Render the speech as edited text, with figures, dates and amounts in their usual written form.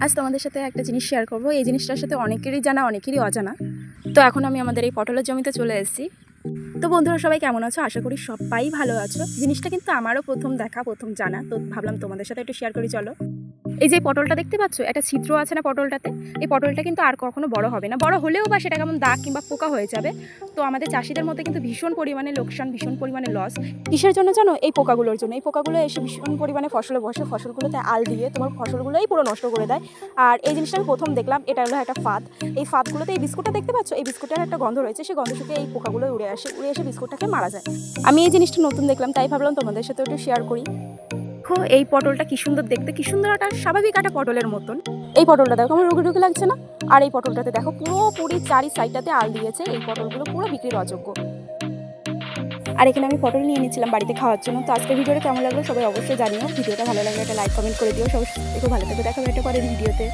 আজ তোমাদের সাথে একটা জিনিস শেয়ার করব। এই জিনিসটার সাথে অনেকেরই জানা অনেকেরই অজানা। তো এখন আমি আমাদের এই পটলের জমিতে চলে এসেছি। তো বন্ধুরা সবাই কেমন আছো? আশা করি সবাই ভালো আছো। জিনিসটা কিন্তু আমারও প্রথম দেখা, প্রথম জানা, তো ভাবলাম তোমাদের সাথে একটু শেয়ার করি। চলো, এই যে পটলটা দেখতে পাচ্ছ, একটা ছিদ্র আছে না পটলটাতে, এই পটলটা কিন্তু আর কখনো বড় হবে না। বড় হলেও বা সেটা কেমন দাগ কিংবা পোকা হয়ে যাবে। তো আমাদের চাষিদের মধ্যে কিন্তু ভীষণ পরিমাণে লোকসান, ভীষণ পরিমাণে লস। কিসের জন্য জানো? এই পোকাগুলোর জন্য। এই পোকাগুলো এসে ভীষণ পরিমাণে ফসলে বসে, ফসলগুলোতে আল দিয়ে তোমার ফসলগুলোই পুরো নষ্ট করে দেয়। আর এই জিনিসটা আমি প্রথম দেখলাম। এটা হলো একটা ফাঁদ। এই ফাঁদগুলোতে এই বিস্কুটটা দেখতে পাচ্ছ, এই বিস্কুটের একটা গন্ধ রয়েছে, সেই গন্ধ শুকে এই পোকাগুলো উড়ে এসে বিস্কুটটাকে মারা যায়। আমি এই জিনিসটা নতুন দেখলাম, তাই ভাবলাম তোমাদের সাথে একটু শেয়ার করি। দেখো এই পটলটা কি সুন্দর দেখতে, কি সুন্দর একটা স্বাভাবিক একটা পটলের মতন। এই পটলটা দেখো আমার রুগী রুগী লাগছে না? আর এই পটলটাতে দেখো পুরোপুরি চারি সাইডটাতে আল দিয়েছে। এই পটলগুলো পুরো বিক্রির অযোগ্য। আর এখানে আমি পটল নিয়ে নিচ্ছিলাম বাড়িতে খাওয়ার জন্য। তো আজকের ভিডিওটা কেমন লাগলো সবাই অবশ্যই জানিও। ভিডিওটা ভালো লাগলে একটা লাইক কমেন্ট করে দিও। সবাই ভালো থেকে দেখা হবে একটা পরের ভিডিওতে।